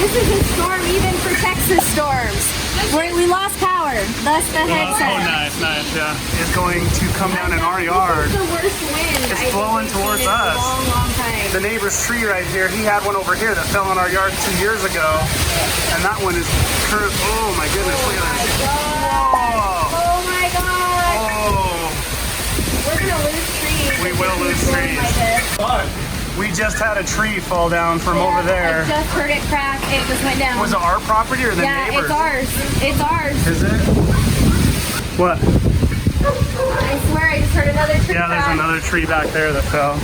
This is a storm even for Texas storms. We lost power, thus the headset. Oh, nice, yeah. It's going to come down in our yard. This is the worst wind It's blowing towards us. In a long time. The neighbor's tree right here, he had one over here that fell in our yard 2 years ago. And that one is curved. Oh my goodness, look at this. Whoa! Oh my god! Oh! We're gonna lose trees. We will lose trees. Like We just had a tree fall down from over there. I just heard it crack. It just went down. Was it our property or the neighbor's? Yeah, it's ours. It's ours. Is it? What? I swear I just heard another tree Yeah, there's crack. another tree back there that fell.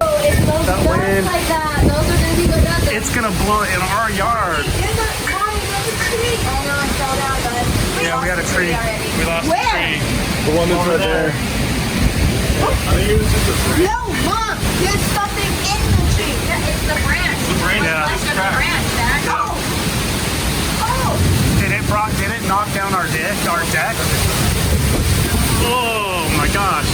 Oh, it's those That gusts wind. like that. Those are gonna be the gusts. It's gonna blow in our yard. There's a tree. I know it fell down, but Yeah, we got a tree. already. We lost Where? a tree. The one that's right there. I think it was just a tree. No, Mom, there's something in the tree. It's the branch. The branch, yeah. It's the branch, Dad. Did it knock down our deck? Oh my gosh.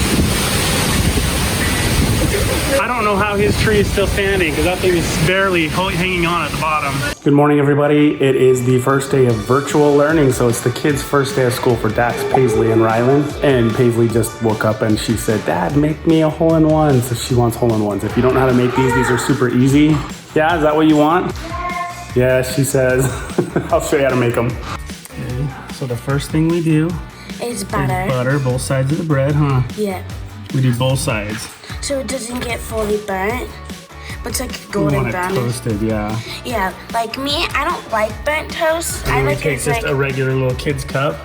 I don't know how his tree is still standing because that thing is barely hanging on at the bottom. Good morning, everybody. It is the first day of virtual learning, so it's the kids' first day of school for Dax, Paisley, and Rylan. And Paisley just woke up and she said, "Dad, make me a hole-in-one." So she wants hole-in-ones. If you don't know how to make these are super easy. Yeah, is that what you want? Yeah, she says. I'll show you how to make them. Okay, so the first thing we do It's is butter. butter both sides of the bread, huh? Yeah. We do both sides. So it doesn't get fully burnt, but it's like We golden want it brown. toasted, yeah. Yeah, like me, I don't like burnt toast. And I we like take it's just like a regular little kid's cup.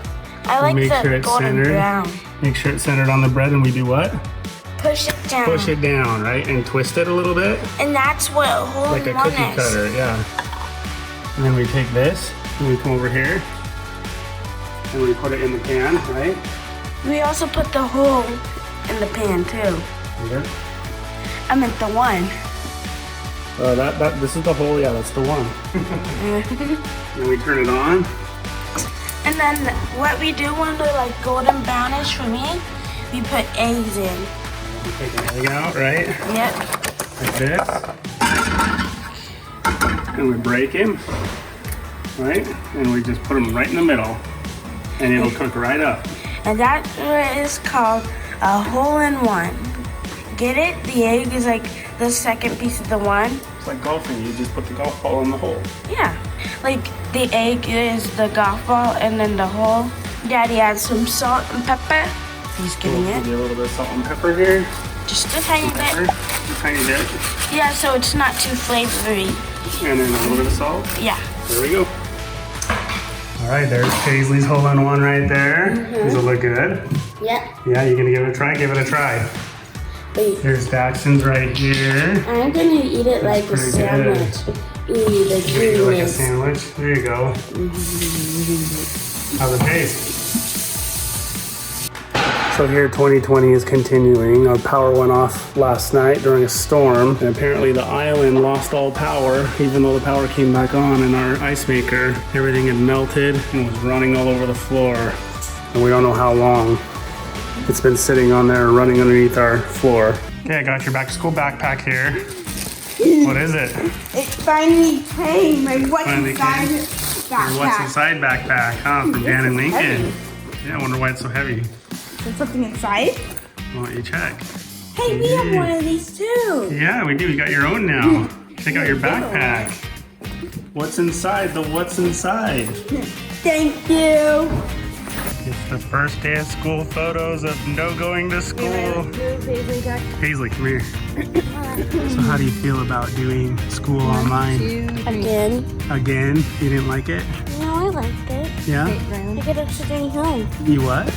I like make the sure it's golden centered. brown. Make sure it's centered on the bread, and we do what? Push it down. Push it down, right? And twist it a little bit. And that's what hole Like a in one cookie is. cutter, yeah. And then we take this, and we come over here, and we put it in the pan, right? We also put the hole in the pan too. Here. I meant the one. This is the hole, yeah, that's the one. And we turn it on. And then what we do when they're like golden brownish for me, we put eggs in. We take an egg out, right? Yep. Like this. And we break him, right? And we just put him right in the middle. And it'll cook right up. And that's what is called a hole-in-one. Get it? The egg is like the second piece of the one. It's like golfing, you just put the golf ball in the hole. Yeah. Like the egg is the golf ball and then the hole. Daddy adds some salt and pepper. He's getting We'll it. give you a little bit of salt and pepper here. Just a tiny Pepper, bit. just a tiny bit. Yeah, so it's not too flavory. And then a little bit of salt. Yeah. There we go. All right, there's Paisley's hole-in-one right there. Does it look good? Yeah. Yeah, you gonna give it a try? Give it a try. Wait. Here's Daxon's right here. I'm gonna eat it like a pretty sandwich. Ooh, the Like a goodness. sandwich. There you go. How's it taste? So here 2020 is continuing. Our power went off last night during a storm, and apparently the island lost all power, even though the power came back on in our ice maker. Everything had melted and was running all over the floor. And we don't know how long. It's been sitting on there running underneath our floor. Okay, I got your back to school backpack here. What is it? It finally came. My what's Finally inside came. backpack. Your What's Inside backpack, huh? From Dan and Lincoln. heavy. Yeah, I wonder why it's so heavy. There's something inside. Why don't you check? Hey, we have one of these too. Yeah, we do. You got your own now. Check out your backpack. What's inside the What's Inside? Thank you. It's the first day of school photos of no going to school. Paisley, come here. So how do you feel about doing school online? Again. Again? You didn't like it? No, I liked it. Yeah? I get to stay home. You what?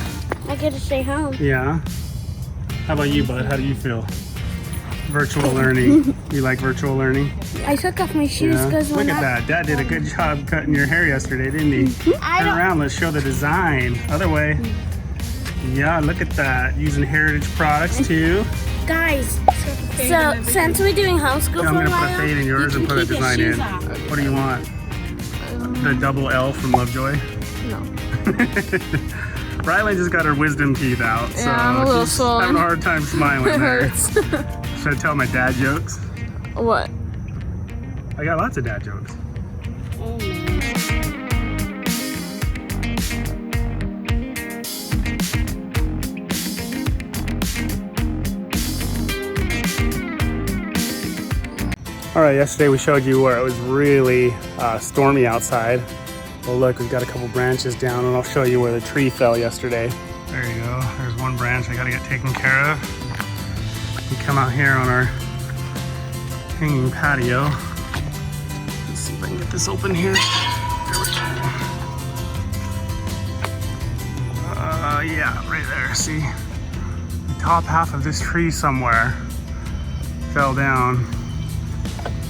I get to stay home. Yeah. How about you, bud? How do you feel? Virtual learning. You like virtual learning? I took off my shoes Yeah. because Look at that. Dad did a good job cutting your hair yesterday, didn't he? Turn around. Let's show the design. Other way. Yeah, look at that. Using heritage products too. Guys, so since we're doing homeschool Yeah, I'm for a gonna put a while, fade in yours you and can put a keep your design in. shoes off. What do you want? The double L from Lovejoy? No. Rylan just got her wisdom teeth out, so Yeah, I'm a little she's swollen. having a hard time smiling It there. hurts. Should I tell my dad jokes? What? I got lots of dad jokes. All right, yesterday we showed you where it was really stormy outside. Well, look, we've got a couple branches down, and I'll show you where the tree fell yesterday. There you go. There's one branch I gotta get taken care of. We come out here on our hanging patio. Let's see if I can get this open here. There we go. Yeah, right there. See, the top half of this tree somewhere fell down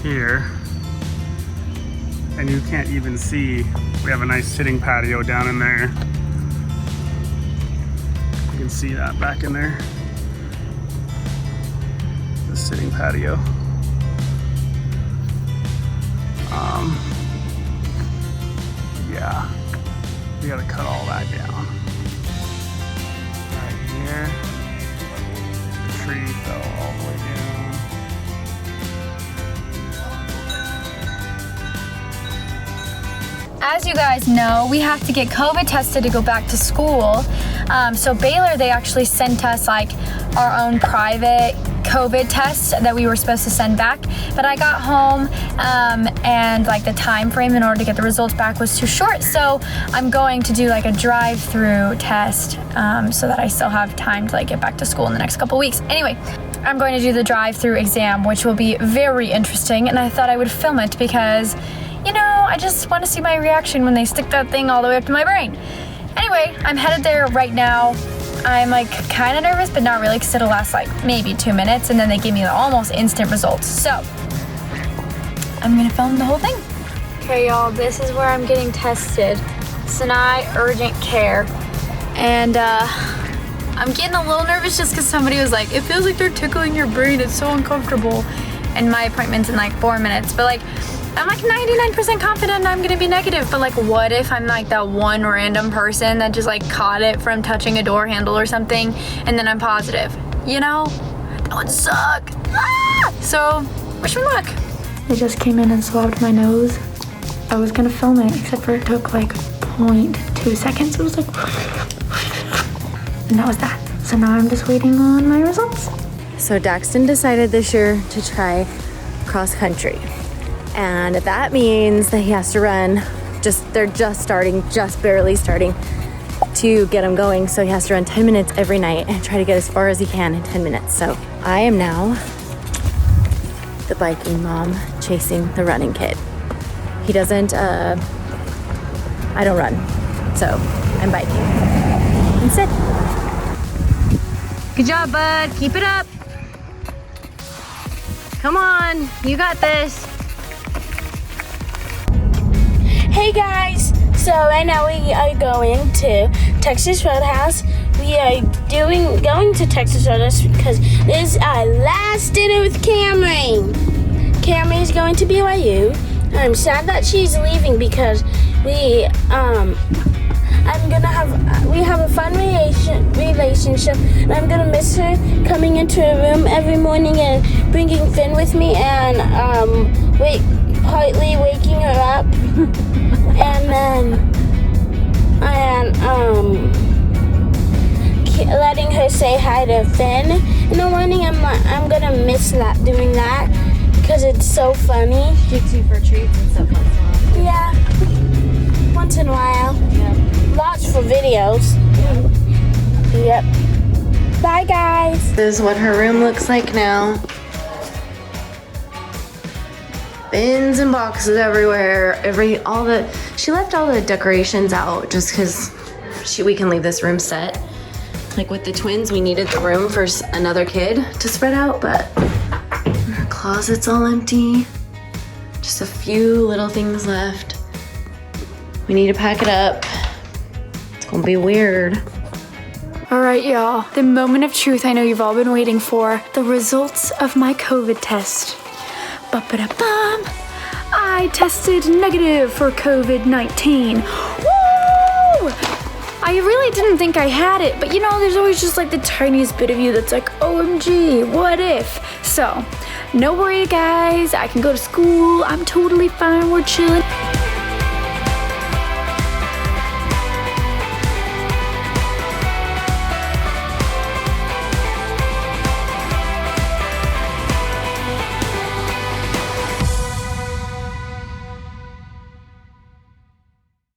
here, and you can't even see. We have a nice sitting patio down in there. You can see that back in there. The sitting patio. Yeah, we gotta cut all that down. Right here, the tree fell all the way down. As you guys know, we have to get COVID tested to go back to school. So Baylor, they actually sent us like our own private COVID tests that we were supposed to send back. But I got home and like the time frame in order to get the results back was too short. So I'm going to do like a drive-through test so that I still have time to like get back to school in the next couple weeks. Anyway, I'm going to do the drive-through exam, which will be very interesting. And I thought I would film it because, you know, I just want to see my reaction when they stick that thing all the way up to my brain. Anyway, I'm headed there right now. I'm like kind of nervous, but not really, because it'll last like maybe 2 minutes, and then they give me the almost instant results. So I'm gonna film the whole thing. Okay, y'all, this is where I'm getting tested. Sinai Urgent Care. And I'm getting a little nervous just because somebody was like, it feels like they're tickling your brain, it's so uncomfortable. And my appointment's in like 4 minutes, but like, I'm like 99% confident I'm gonna be negative, but like what if I'm like that one random person that just like caught it from touching a door handle or something, and then I'm positive, you know? That would suck. Ah! So, wish me luck. They just came in and swabbed my nose. I was gonna film it, except for it took like 0.2 seconds. It was like, and that was that. So now I'm just waiting on my results. So Daxton decided this year to try cross country. And that means that he has to run, they're just barely starting to get him going. So he has to run 10 minutes every night and try to get as far as he can in 10 minutes. So I am now the biking mom chasing the running kid. He doesn't, I don't run. So I'm biking instead. Good job, bud. Keep it up. Come on, you got this. Hey guys, so right now we are going to Texas Roadhouse. We are going to Texas Roadhouse because this is our last dinner with Kamri. Kamri is going to BYU. I'm sad that she's leaving because we have a fun relationship, and I'm gonna miss her coming into her room every morning and bringing Finn with me and partly waking her up. And then letting her say hi to Finn in the morning. I'm gonna miss doing that because it's so funny. Takes you for treats and stuff like that. Yeah, once in a while. Yeah. Lots for videos. Yep. Bye guys. This is what her room looks like now. Bins and boxes everywhere. She left all the decorations out just because we can leave this room set. Like with the twins, we needed the room for another kid to spread out, but her closet's all empty. Just a few little things left. We need to pack it up. It's gonna be weird. All right, y'all, the moment of truth I know you've all been waiting for, the results of my COVID test. Ba-ba-da-bum. I tested negative for COVID-19. Woo! I really didn't think I had it, but you know, there's always just like the tiniest bit of you that's like, OMG, what if? So, no worry guys, I can go to school, I'm totally fine, we're chilling.